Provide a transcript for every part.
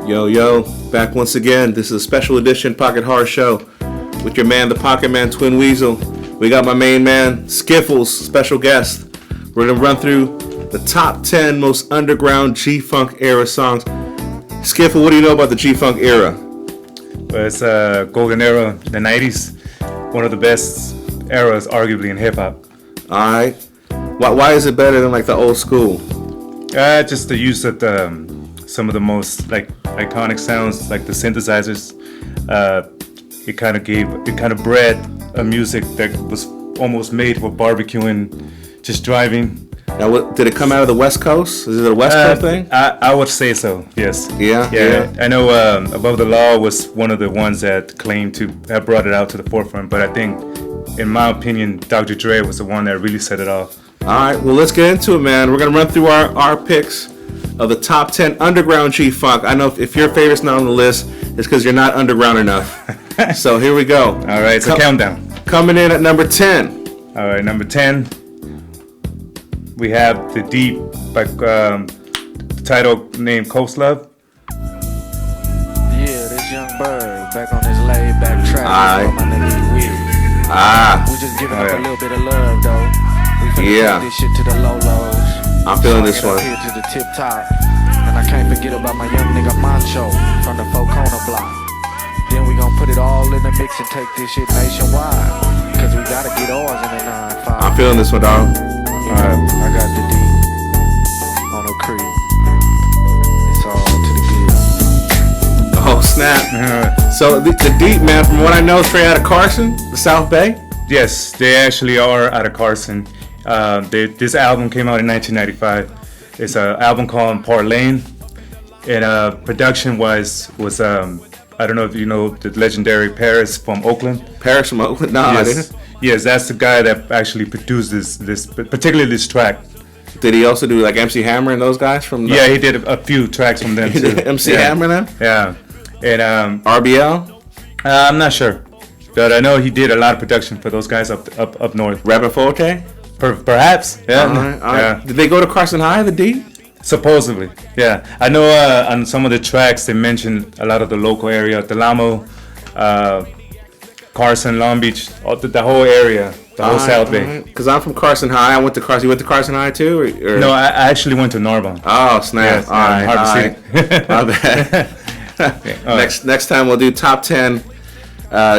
Yo, back once again. This is a special edition Pocket Horror Show with your man, the Pocketman, Twin Weasel. We got my main man, Skiffles, special guest. We're going to run through the top 10 most underground G-Funk era songs. Skiffle, what do you know about the G-Funk era? Well, it's a golden era, the 90s. One of the best eras, arguably, in hip-hop. Alright. Why is it better than like the old school? Just the use of some of the most iconic sounds, like the synthesizers. It kind of bred a music that was almost made for barbecuing, just driving. Now, did it come out of the West Coast? Is it a West Coast thing? I would say so, yes. Yeah. I know Above the Law was one of the ones that claimed to have brought it out to the forefront, but I think, in my opinion, Dr. Dre was the one that really set it off. All right, well, let's get into it, man. We're going to run through our picks of the top 10 underground G-Funk. I know if your favorite's not on the list, it's because you're not underground enough. So here we go. All right, so countdown. Coming in at number 10. All right, number 10, we have the D.E.E.P by the title named Coast Love. Yeah, this young bird back on this laid back track. Aye. My nigga Wiz. We just giving up a little bit of love though. We finna take this shit to the low lows. I'm feeling this one. Here to the tip top. And I can't forget about my young nigga Mancho from the Four Corner block. Then we gon' put it all in the mix and take this shit nationwide. Cause we gotta get ours in the 9-5. I'm feeling this one, dog. Alright, I got the D on the creek. It's all to the good. Oh, snap. So the D.E.E.P, man, from what I know, straight out of Carson, the South Bay? Yes, they actually are out of Carson. This album came out in 1995. It's an album called Parlay, and production was I don't know if you know the legendary Paris from Oakland. Paris from Oakland? No, yes. I didn't. Yes, that's the guy that actually produced this particularly this track. Did he also do like MC Hammer and those guys from? Yeah, he did a few tracks from them too. MC Hammer then? Yeah, and RBL? I'm not sure, but I know he did a lot of production for those guys up north. Rapping Forte? Perhaps, yeah. All right. Yeah. Did they go to Carson High, the D? Supposedly, yeah. I know on some of the tracks they mentioned a lot of the local area, Delamo, Carson, Long Beach, the whole area, the whole South Bay. Because I'm from Carson High. I went to Carson. You went to Carson High too? Or? No, I actually went to Narbonne. Oh, snap. Yes, Harbor City. My bad. Next time we'll do top 10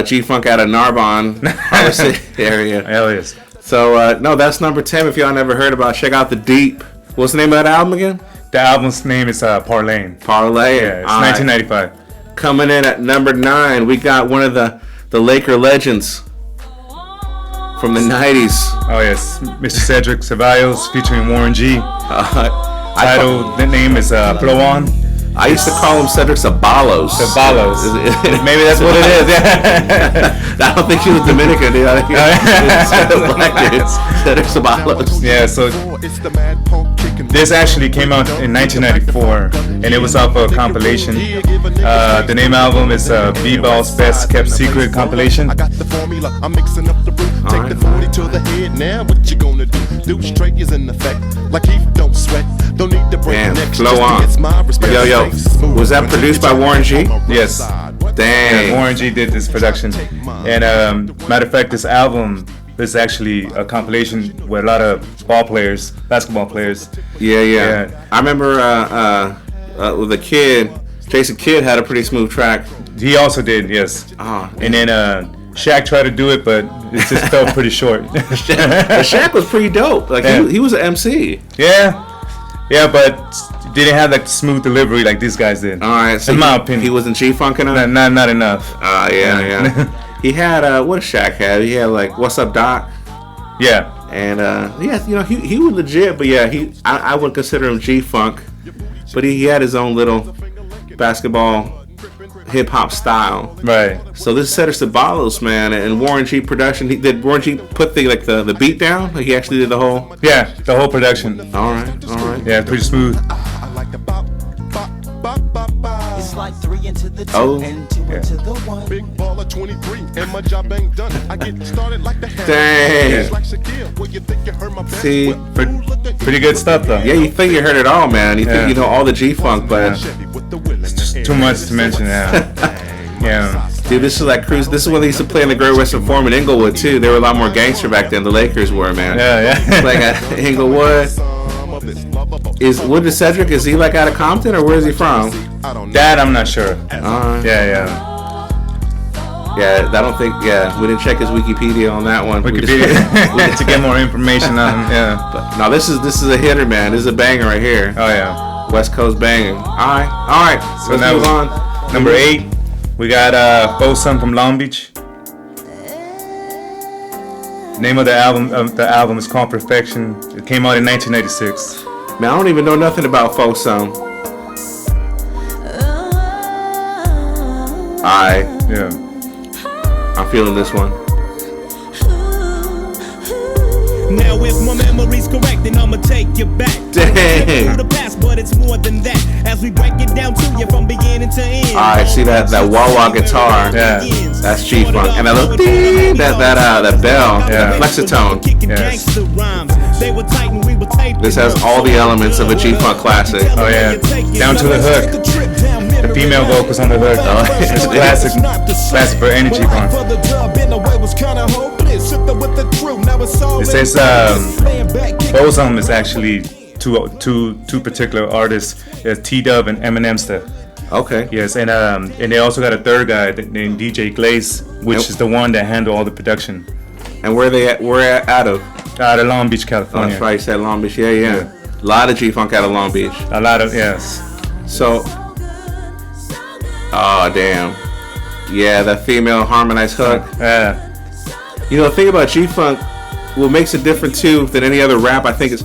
G-Funk out of Narbonne, Harbor City area. Hell yes. So, no, that's number 10. If y'all never heard about it, check out the D.E.E.P. What's the name of that album again? The album's name is Parlay. Parlay. Yeah, it's 1995. Coming in at number 9, we got one of the Laker legends from the 90s. Oh, yes. Mr. Cedric Ceballos featuring Warren G. The name is Blow On. I used to call him Cedric Ceballos. Maybe that's what it is. Yeah. I don't think she was Dominican. Dude. I think it was black dude. Cedric Ceballos. Yeah, so this actually came out in 1994, and it was off a compilation. The name album is B-Ball's Best Kept Secret compilation. I got the formula, I'm mixing up the brew. Take the 40 to the head, now what you gonna do? Do straight is in effect, like he don't sweat. Don't need to break the neck, flow on. Yo, was that produced by Warren G? Yes. Dang. Yeah, Warren G did this production. And matter of fact, this album is actually a compilation with a lot of basketball players. Yeah. I remember with a kid, Jason Kidd had a pretty smooth track. He also did, yes. And then Shaq tried to do it, but it just fell pretty short. Shaq was pretty dope. Like he was an MC. Yeah, but didn't have like smooth delivery like these guys did. All right, so in my opinion, he wasn't G-Funk enough. Not enough. Yeah. He had what did Shaq have? He had like What's Up Doc. Yeah. And he was legit, but yeah, I would consider him G-Funk, but he had his own little basketball hip hop style. Right. So this is Cedric Ceballos, man, and Warren G production. Did Warren G put the beat down? Like he actually did the whole. Yeah, the whole production. All right. Yeah, pretty smooth. It's like 3 into the 2 Oh. and 2 into the 1. Big baller 23 and my job ain't done. I get started like the Dang. like Shaquille. Well, you think you heard my best? See, pretty good stuff though. Yeah, you think you heard it all, man. You think you know all the G-Funk, but Too much to mention now. Yeah. Dude, this is like cruise. This is when they used to play in the Great Western Forum in Inglewood too. They were a lot more gangster back then. The Lakers were, man. Yeah. Playing at Inglewood. What is Cedric? Is he like out of Compton or where is he from? That I'm not sure. Yeah. Yeah, I don't think. Yeah, we didn't check his Wikipedia on that one. Wikipedia. We need to get more information on him. Yeah. But no, this is a hitter, man. This is a banger right here. Oh yeah. West Coast banging. All right. So let's now move on. Number 8, we got Folsom from Long Beach. Name of the album is called Perfection. It came out in 1996. Man, I don't even know nothing about Folsom. Yeah. I'm feeling this one. Now if my memory's correct, then I'ma take you back. Dang. Through the past, but it's more than that. As we break it down to you from beginning to end. Alright, see that wah-wah guitar? Yeah. That's G-Funk. And that little ding, that bell, that flexitone. Yes. This has all the elements of a G-Funk classic. Oh yeah. Down to the hook. The female vocals on the hook. Oh, it's classic for any G-Funk. It says Folsom is actually two particular artists, T.E.E.P and Eminem stuff. Okay. Yes, and they also got a third guy named DJ Glaze, which is the one that handled all the production. And where they at? Where out of? Out of Long Beach, Oh, California. that's right. You said Long Beach. Yeah. A lot of G-Funk out of Long Beach. A lot of yes. So, oh damn. Yeah, that female harmonized hook. Yeah. You know, the thing about G-Funk, what makes it different too than any other rap, I think, is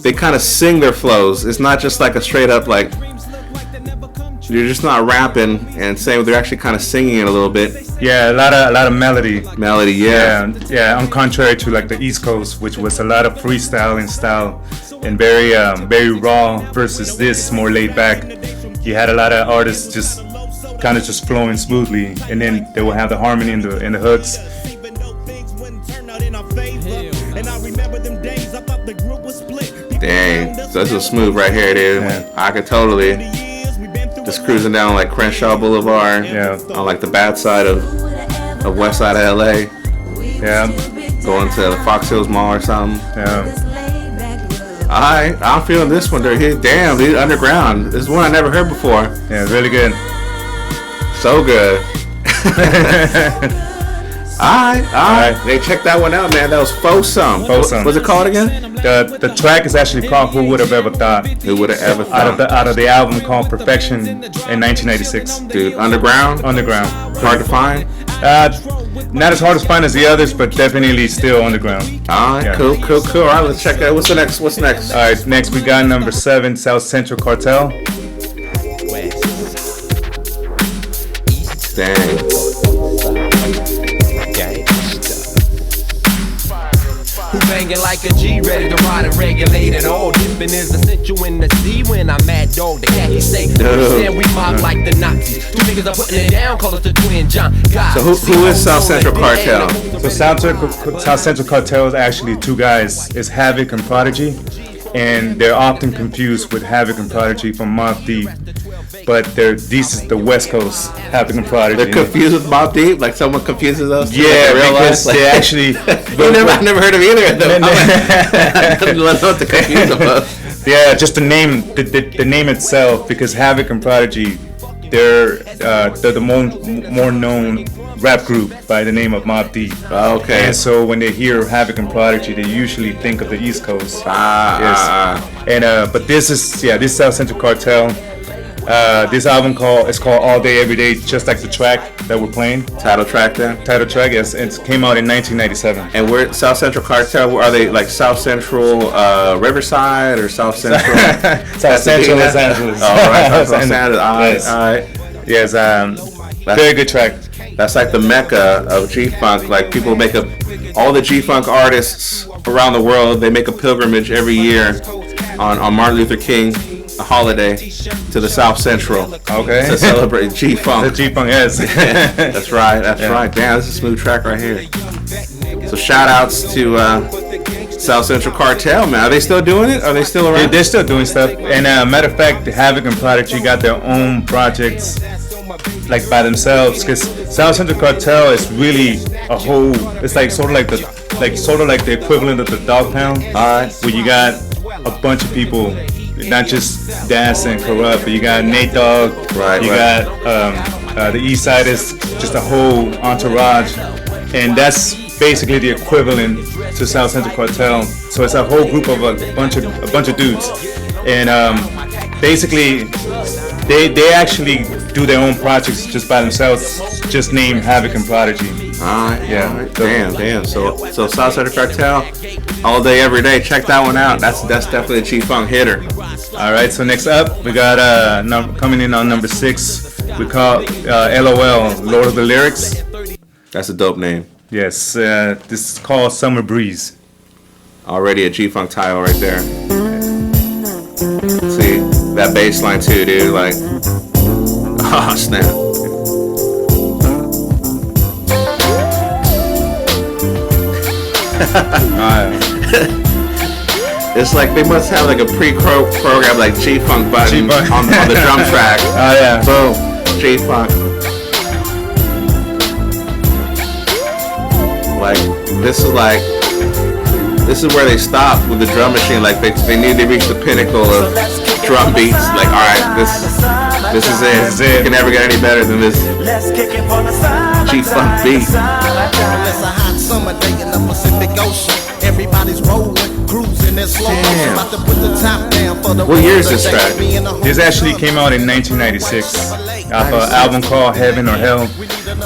they kind of sing their flows. It's not just like a straight up like you're just not rapping and saying, they're actually kind of singing it a little bit. Yeah, a lot of melody. Melody, yeah. Yeah. On contrary to like the East Coast, which was a lot of freestyling style and very raw, versus this more laid back. You had a lot of artists just kind of just flowing smoothly, and then they will have the harmony in the hooks. Dang, so this is smooth right here, dude. Yeah. I could totally just cruising down like Crenshaw Boulevard, on like the bad side of west side of LA. Yeah. Going to the Fox Hills Mall or something. Yeah. Alright, I'm feeling this one. Damn, dude, Underground. This is one I never heard before. Yeah, really good. So good. Alright. Hey, check that one out, man. That was Folsom. What's it called again? The track is actually called Who Would Have Ever Thought. Who Would Have Ever Thought? Out of the album called Perfection in 1996. Dude, Underground? Hard to find? Not as hard to find as the others, but definitely still underground. Alright, Yeah. cool. Alright, let's check that. What's next? Alright, next we got number 7, South Central Cartel. Dang. Who banging like a G, ready to ride and regulate it all. Dipping is essential in the sea when I'm mad dog. The cat he say, understand we mob like the Nazis. Two niggas are putting it down, call us the Twin John. God, So who is South Central Cartel? So South Central Cartel is actually two guys. It's Havoc and Prodigy, and they're often confused with Havoc and Prodigy from Mobb Deep. But this is the West Coast Havoc and Prodigy. They're confused with Mobb Deep? Like someone confuses us? Yeah, like because like, they actually. I've never heard of either of them. I don't know what to confuse them of. Yeah, just the name itself, because Havoc and Prodigy, they're the more known rap group by the name of Mobb Deep. Okay. And so when they hear Havoc and Prodigy, they usually think of the East Coast. But this is South Central Cartel. This album is called All Day Every Day, just like the track that we're playing. Title track then? Title track, yes. It came out in 1997. And where South Central Cartel, are they like South Central Riverside or South Central? South Central Los Angeles. All right, Los Angeles. All right. Yes, very good track. That's like the mecca of G-Funk. Like people make all the G-Funk artists around the world, they make a pilgrimage every year on Martin Luther King holiday to the South Central. Okay. To celebrate G-Funk. The G-Funk, yes. That's right. Damn, this is a smooth track right here. So shout outs to South Central Cartel, man. Are they still doing it? Are they still around? They're still doing stuff. And matter of fact, Havoc and Prodigy got their own projects, like by themselves. Because South Central Cartel is really a whole. It's like sort of like the equivalent of the Dog Pound. Alright. Where you got a bunch of people, not just Das and Corrupt, but you got Nate Dogg. Right. You got the East Side is just a whole entourage, and that's basically the equivalent to South Central Cartel. So it's a whole group of a bunch of dudes, and basically they actually do their own projects just by themselves, just named Havoc and Prodigy. Alright, Yeah. alright. Damn. So South Central Cartel, all day, every day. Check that one out. That's definitely a G-Funk hitter. All right, so next up we got coming in on number 6. We call LOL, Lord of the Lyrics. That's a dope name. Yes, this is called Summer Breeze. Already a G-Funk title right there. See, that bass line too, dude. Like, oh, snap. It's like they must have like a pre-program like G-Funk button on the drum track. Oh yeah. Boom, G-Funk. Like this is where they stopped with the drum machine. Like they need to reach the pinnacle of drum beats. Like, all right, this is it. You can never get any better than this G-Funk beat. It's a hot summer day in the Pacific Ocean. Everybody's rolling, cruising, and slow motion. About to put the top down for the. What year is this track? This actually came out in 1996 off an album called Heaven or Hell.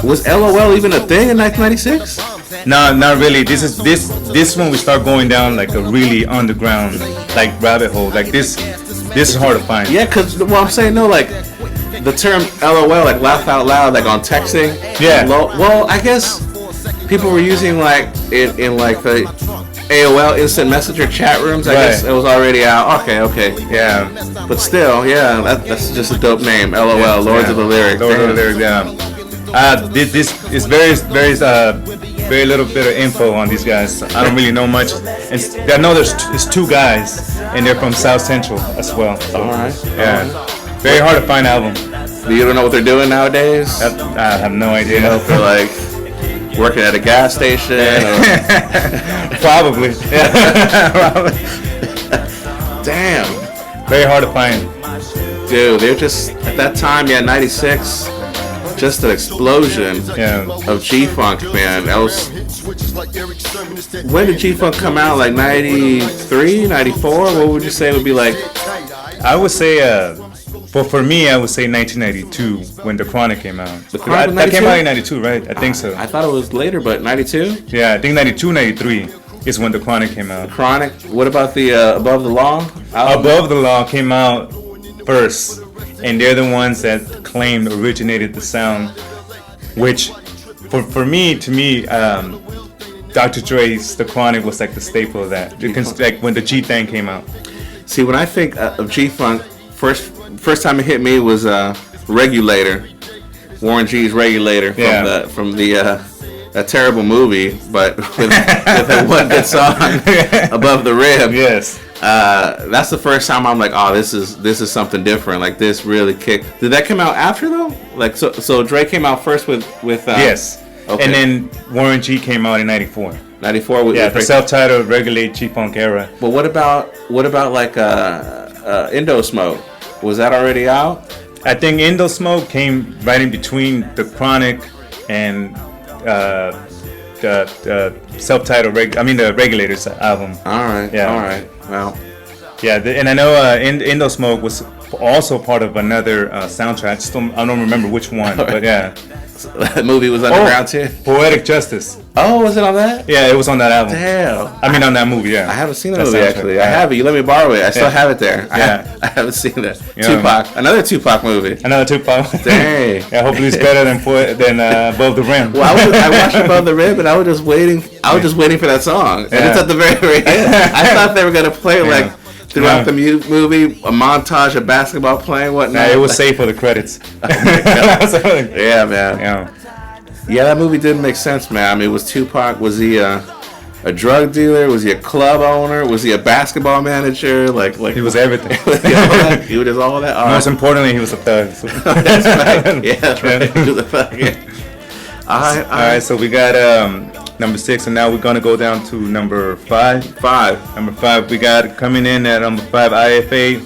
Was LOL even a thing in 1996? No, not really. This when we start going down like a really underground like rabbit hole. Like this is hard to find. Yeah, cause what I'm saying, no, like the term LOL, like laugh out loud, like on texting. Yeah. Well, I guess people were using like in like the AOL instant messenger chat rooms. I guess it was already out. Okay. Yeah. But still, yeah, that's just a dope name. LOL, Yeah, Lords of the Lyrics. Lords of the Lyrics, yeah. This is very little bit of info on these guys. I don't really know much. And I know there's 2 guys, and they're from South Central as well. So, All right. Yeah. Very hard to find album. You don't know what they're doing nowadays? I have no idea. You know, if they're like working at a gas station. Or... Probably. Yeah. Probably. Damn. Very hard to find. Dude, they're just at that time, 96. Just an explosion of G-Funk, man. That was. When did G-Funk come out? Like 93, 94? What would you say would be like? I would say, for me, I would say 1992 when The Chronic came out. The Chronic was that came 92? out in 92, right? I think so. I thought it was later, but 92? Yeah, I think 92, 93 is when The Chronic came out. Chronic. What about the Above the Law album? Above the Law came out first, and they're the ones that claimed originated the sound, which for me, Dr. Dre's The Chronic was like the staple of that. Like when the G-Thang came out. See, when I think of G-Funk, first time it hit me was Regulator, Warren G's Regulator from the that terrible movie, but with that one good song, Above the Rib. Yes. That's the first time I'm like, oh, this is something different. Like this really kicked. Did that come out after though? Like so Dre came out first with yes. Okay. And then Warren G came out in 94. 94 with the self-titled Regulate G-Funk Era. But what about like Indo Smoke? Was that already out? I think Indo Smoke came right in between The Chronic and the self-titled the Regulators album. All right. Yeah. All right. Well. Yeah, and I know Indo Smoke was also part of another soundtrack. I don't remember which one, but yeah. That movie was underground too. Poetic Justice. Oh, was it on that? Yeah, it was on that album. Damn. I mean, on that movie. Yeah. I haven't seen the movie actually. Yeah. I have it. You let me borrow it. I still have it there. Yeah. I haven't seen it. Tupac. Another Tupac movie. Another Tupac. Dang. Yeah. Hopefully, it's better than Above the Rim. Well, I watched Above the Rim, and I was just waiting. I was just waiting for that song, and it's at the very end. I thought they were gonna play like. Throughout the movie, a montage of basketball playing, whatnot. Nah, it was safe for the credits. Yeah, man. Yeah, that movie didn't make sense, man. I mean, was Tupac, was he a a drug dealer? Was he a club owner? Was he a basketball manager? Like He was everything. He was all that. Most importantly, he was a thug. That's right. Yeah, that's right. He was a thug. Yeah. All right. So we got number 6, and now we're gonna go down to number 5. Number 5, we got coming in at number 5, IFA.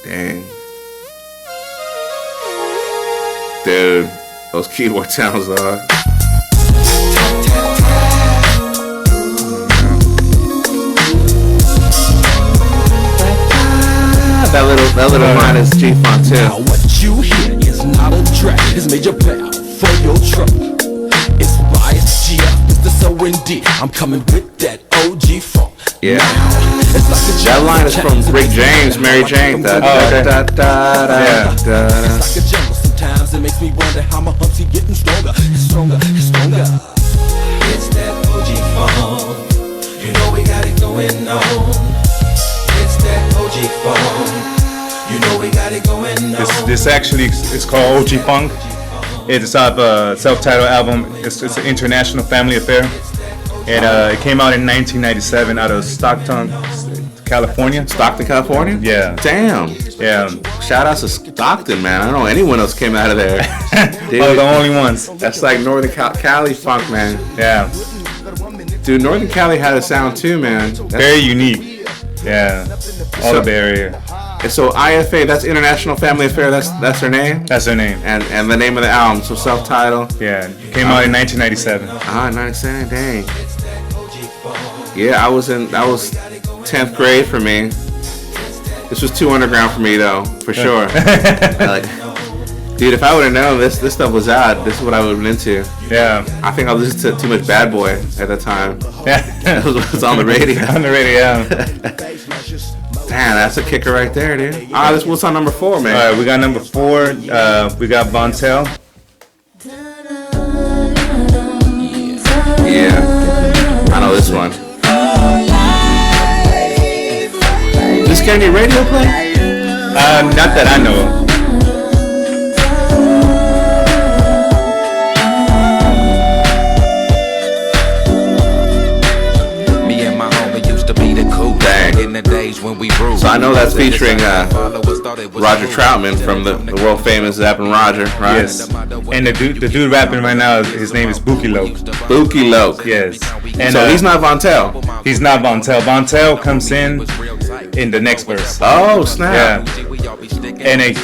Dang. Dude, those keyboard sounds are. That little line is G Fontel. Now what you hear is not a track, it's Major Pal for your truck. It's bias, GF, it's the SOND. I'm coming with that OG funk. Yeah. It's like a That line is from Rick James, Mary Jane. It's like a jungle sometimes, it makes me wonder how my humps keep getting stronger, stronger, stronger. It's that OG funk, you know we got it going on. It's that OG funk, you know we got it going on. This actually is called OG Funk. It's a self-titled album. It's an international family affair. And it came out in 1997 out of Stockton, California. Stockton, California? Yeah. Damn. Yeah. Shout out to Stockton, man. I don't know anyone else came out of there. Dude, Oh, the only ones. that's like Northern Cali funk, man. Yeah. Dude, Northern Cali had a sound too, man. Very unique. Yeah. All of the area. And so IFA, that's International Family Affair. That's their name. That's their name. And the name of the album, so self-titled. Yeah. Came out in 1997. 97, dang. Yeah, I was 10th grade for me. This was too underground for me though, for sure. Dude, if I would have known this stuff was out, this is what I would have been into. Yeah. I think I listened to too much Bad Boy at the time. Yeah. It was on the radio. On the radio, yeah. Damn, that's a kicker right there, dude. What's on number 4, man? All right, we got number 4. We got Vontel. Yeah, I know this one. This get any radio play? Not that I know of. The days when we grew. So I know that's featuring Roger Troutman from the world famous Zapp and Roger, right? Yes. And the dude rapping right now, his name is Bookie Loke. Bookie Loke. Yes. And So he's not Vontel. He's not Vontel. Vontel comes in the next verse. Oh, snap. Yeah. And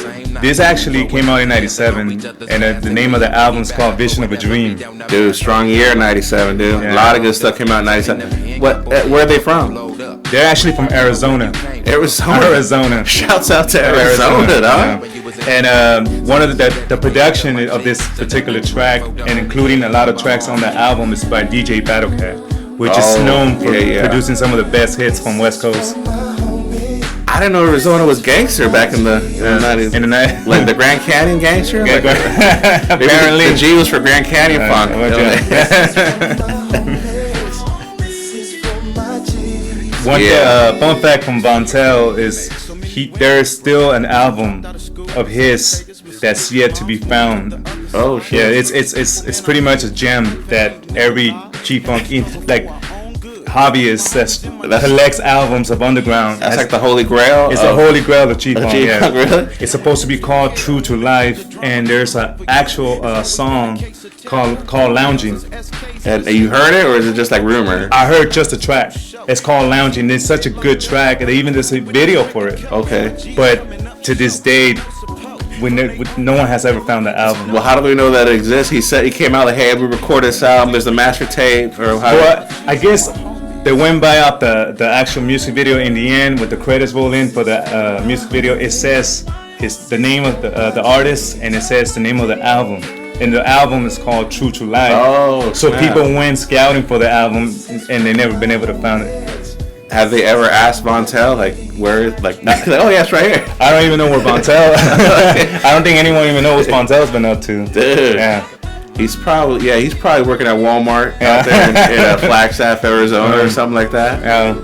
this actually came out in 97, and the name of the album is called Vision of a Dream. Dude, strong year 97, dude. Yeah. A lot of good stuff came out in 97. Where are they from? They're actually from Arizona. Arizona. Shouts out to Arizona, dog. Yeah. And one of the production of this particular track, and including a lot of tracks on the album, is by DJ Battlecat, which is known for producing some of the best hits from West Coast. I didn't know Arizona was gangster back in the 90s. In the 90s. Like the Grand Canyon gangster? Yeah, Like, apparently. The G was for Grand Canyon funk. One fun fact from Vontel is there's still an album of his that's yet to be found. Oh shit! Yeah, it's pretty much a gem that every G-Funk hobbyist that collects albums of underground. That's like the holy grail. It's the holy grail of G-Funk. Yeah. Really? It's supposed to be called True to Life, and there's an actual song called Lounging. And you heard it, or is it just like rumor? I heard just a track. It's called Lounging. It's such a good track, and even there's a video for it. Okay. But to this date, no one has ever found the album. Well, how do we know that it exists? He said he came out like, hey, we recorded this album. There's a master tape, or how? Well, I guess they went by out the actual music video in the end with the credits roll in for the music video. It says the name of the artist, and it says the name of the album. And the album is called True to Life. Oh, so snap. people went scouting for the album, and they never been able to find it. Have they ever asked Vontel, like, where, like, oh yeah, it's right here? I don't even know where Vontel. I don't think anyone even knows what Vontel's been up to. Dude. Yeah. He's probably working at Walmart out there in Flagstaff, Arizona, or something like that. Yeah.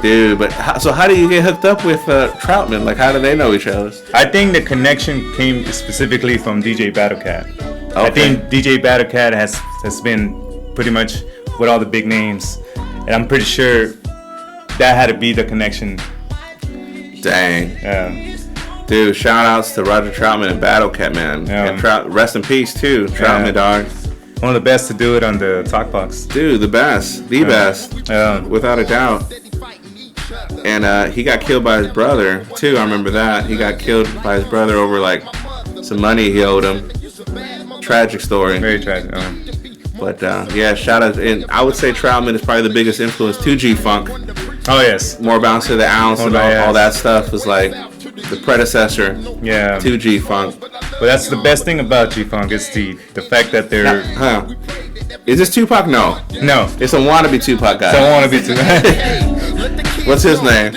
Dude, but so how do you get hooked up with Troutman? Like, how do they know each other? I think the connection came specifically from DJ Battlecat. Okay. I think DJ Battlecat has been pretty much with all the big names, and I'm pretty sure that had to be the connection. Dang. Yeah. Dude, shout outs to Roger Troutman and Battlecat, man. Yeah. And rest in peace, too. Troutman, dog. One of the best to do it on the talk box. Dude, the best. The best. Without a doubt. And he got killed by his brother, too. I remember that. He got killed by his brother over, like, some money he owed him. Tragic story. Very tragic. But, yeah, shout out. And I would say Troutman is probably the biggest influence to G-Funk. Oh, yes. More Bounce to the Ounce and all that stuff was, like, the predecessor to G-Funk. But that's the best thing about G-Funk is the fact that they're... Is this Tupac? No. No. It's a wannabe Tupac guy. It's a wannabe Tupac. What's his name?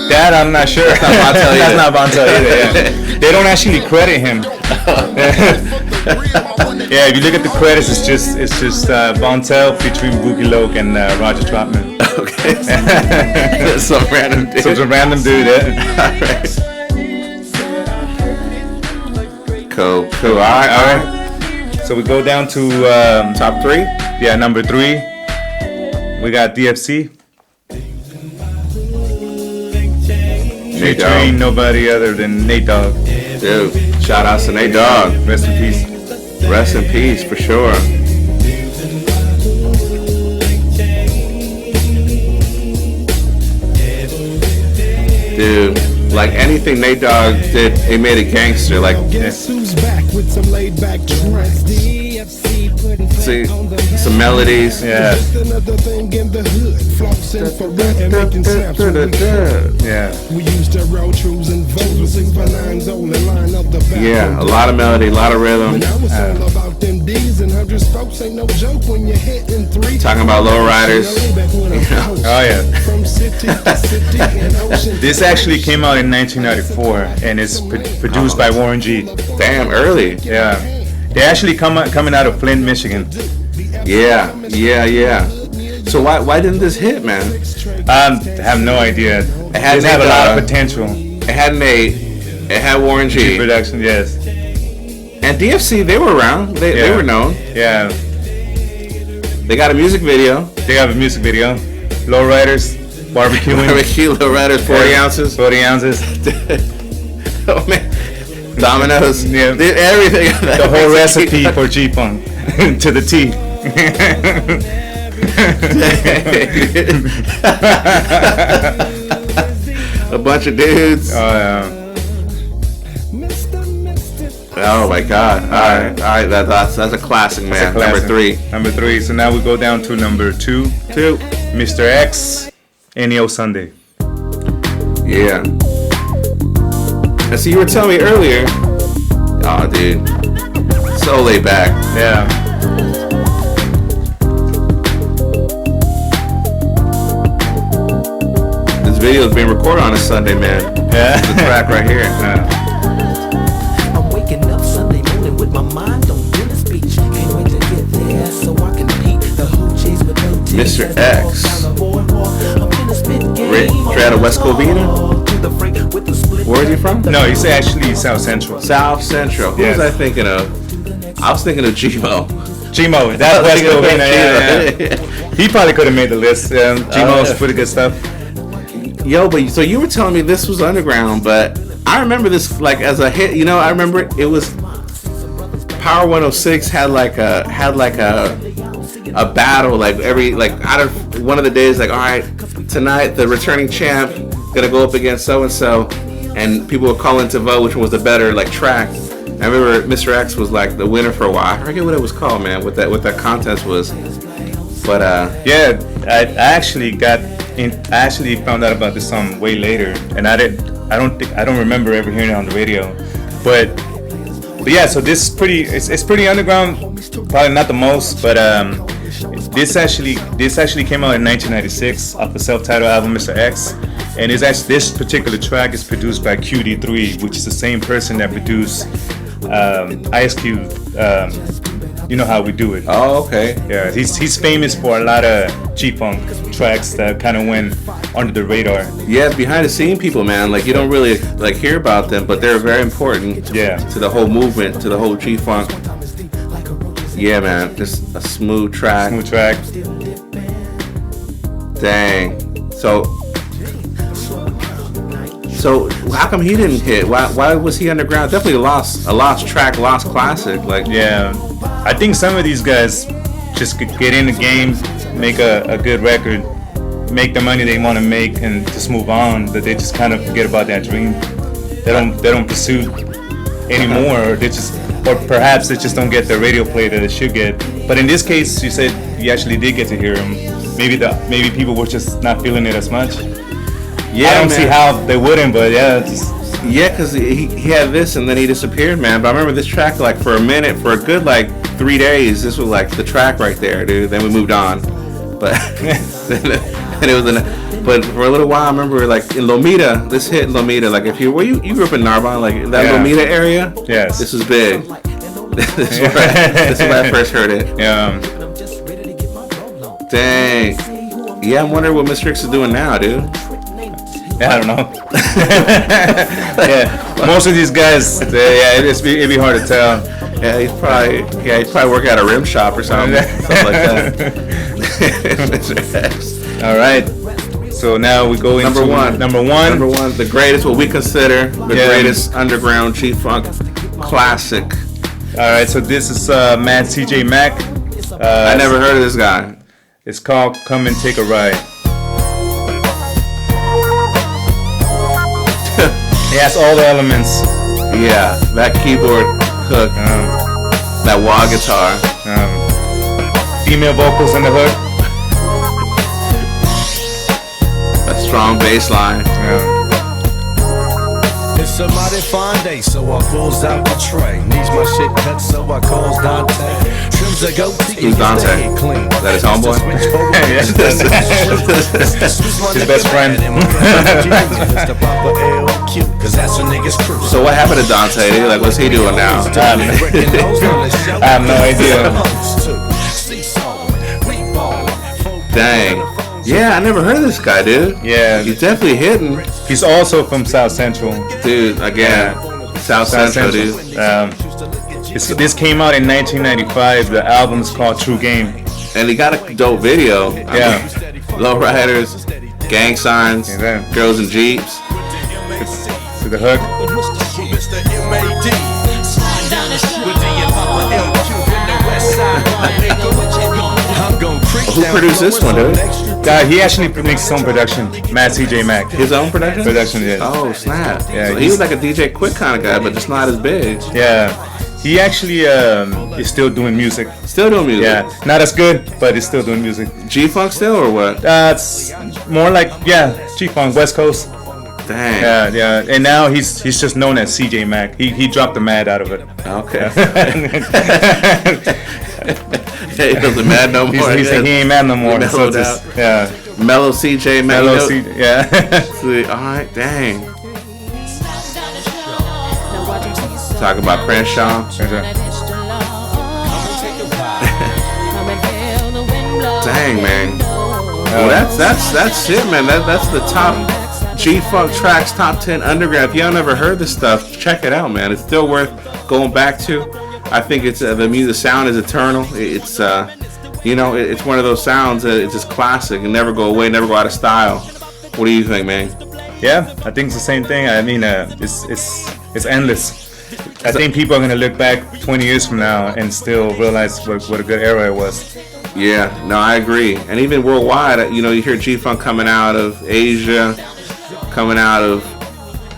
That I'm not sure. That's not Vontel either. That's not Vontel either, yeah. They don't actually credit him. Yeah, if you look at the credits, it's just Vontel featuring Boogie Loke and Roger Troutman. Okay. Some random dude. Some random dude, yeah. Cool. All right. So we go down to top 3. Yeah, number 3. We got DFC. Featuring nobody other than Nate Dogg. Dude, shout outs to Nate Dogg. Rest in peace. Rest in peace, for sure. Dude, like anything Nate Dogg did, he made it gangster. Like, see, some melodies. Yeah. Yeah. Yeah, a lot of melody, a lot of rhythm. Talking about lowriders. Oh yeah. This actually came out in 1994 and it's produced by Warren G. Damn, early. Yeah. They actually coming out of Flint, Michigan. Yeah. So why didn't this hit, man? I have no idea. It didn't have a lot of potential. It had Nate. It had Warren G. Production, yes. And DFC, they were around. They were known. Yeah. They got a music video. They have a music video. Lowriders, barbecuing. Lowriders, 40 ounces. 40 ounces. Oh man. Dominoes. Yeah. Did everything. The whole recipe for G-Funk to the T. A bunch of dudes. Oh my God! All right. That's a classic, man. Number 3. Number 3. So now we go down to number 2. Mr. X, Any Old Sunday. Yeah. And so you were telling me earlier. Oh, dude. So laid back. Yeah. This video is being recorded on a Sunday, man. Yeah. The track right here. I'm waking up Sunday morning with my mind on dinner speech. Can't wait to get there so I can beat the hoochies with no teeth. Mr. X. Straight out of West Covina? Where is he from? No, he's actually South Central. South Central. Who was I thinking of? I was thinking of G-Mo. G-Mo, that's West Covina. Yeah. He probably could have made the list. G-Mo's pretty good stuff. Yo, but so you were telling me this was underground, but I remember this like as a hit. You know, I remember it was Power 106 had like a battle like out of one of the days, like, all right, tonight the returning champ gonna go up against so and so, and people were calling to vote which was the better like track. I remember Mr. X was like the winner for a while. I forget what it was called, man. What that contest was, but yeah, I actually found out about this song way later, and I don't remember ever hearing it on the radio, but yeah. So this is it's pretty underground, probably not the most, but this actually came out in 1996 off the self-titled album Mr. X, and this particular track is produced by QD3, which is the same person that produced Ice Cube. You Know How We Do It. Oh, okay. Yeah, he's famous for a lot of G-Funk tracks that kind of went under the radar. Yeah, behind the scene people, man. Like you don't really like hear about them, but they're very important. Yeah. To the whole movement, to the whole G-Funk. Yeah, man. Just a smooth track. Smooth track. Dang. So how come he didn't hit? Why was he underground? Definitely a lost track, lost classic. Like Yeah, I think some of these guys just could get in the game, make a good record, make the money they want to make, and just move on. That they just kind of forget about that dream. They don't pursue anymore. Or or perhaps they just don't get the radio play that it should get. But in this case, you said you actually did get to hear him. Maybe people were just not feeling it as much. Yeah, I don't man. see how they wouldn't, but yeah. Yeah, because he had this and then he disappeared, man. But I remember this track, like, for a minute, for a good, like, 3 days, this was, like, the track right there, dude. Then we moved on. But, and it was but for a little while, I remember, like, in Lomita, this hit in Lomita, like, if you grew up in Narbonne, like, that Lomita area? Yes. This was big. This is where I first heard it. Yeah. Dang. Yeah, I'm wondering what Mr. X is doing now, dude. I don't know. Yeah, most of these guys, it'd be hard to tell. Yeah, he's probably working at a rim shop or something like that. All right. So now we go into Number one, the greatest, what we consider the greatest underground G-Funk classic. All right. So this is Mad CJ Mack. I never heard of this guy. It's called "Come and Take a Ride." He has all the elements. Yeah, that keyboard hook, that wah guitar, female vocals in the hook, a strong bass line. It's a mighty fine day, so I pulls out the tray. Needs my shit cut, so I calls Dante. Trims a goatee. Who's Dante? Clean. Is that his homeboy? His best friend. So what happened to Dante? Dude? Like, what's he doing now? I have no idea. Dang. Yeah, I never heard of this guy, dude. Yeah. He's definitely hitting. He's also from South Central. Dude, again, South Central, dude. This came out in 1995. The album is called True Game. And he got a dope video. Yeah. Lowriders, gang signs, girls in Jeeps. To the hook. Who produced this one, dude? He actually makes his own production. Mad CJ Mack. His own production? Yeah. Oh, snap. Yeah, so he was like a DJ Quick kind of guy, but just not as big. Yeah. He actually is still doing music. Still doing music? Yeah. Not as good, but he's still doing music. G-Funk still or what? It's more like, G-Funk, West Coast. Dang. Yeah. And now he's just known as CJ Mack. He dropped the Mad out of it. Okay. He doesn't mad no more. He ain't mad no more. So just, Mellow CJ Mack. Mellow CJ, All right, dang. Talk about Crenshaw. Dang, man. Well, that's it, man. That's the top G-Funk tracks, top 10 underground. If y'all never heard this stuff, check it out, man. It's still worth going back to. I think it's the music sound is eternal. It's it's one of those sounds that it's just classic and never go away, never go out of style. What do you think, man? Yeah, I think it's the same thing. I mean, it's endless. I think people are gonna look back 20 years from now and still realize what a good era it was. Yeah, no, I agree. And even worldwide, you hear G-Funk coming out of Asia, coming out of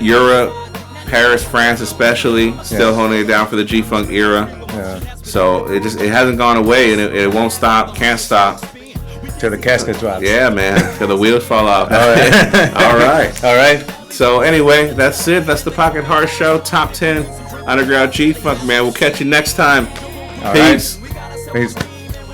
Europe, Paris, France especially, still holding it down for the G-Funk era. Yeah. So it hasn't gone away, and it won't stop, can't stop. Till the casket drops. Yeah, man, till the wheels fall off. All right. All right. So anyway, that's it. That's the Pocket Heart Show, top 10 underground G-Funk, man. We'll catch you next time. Peace. Peace.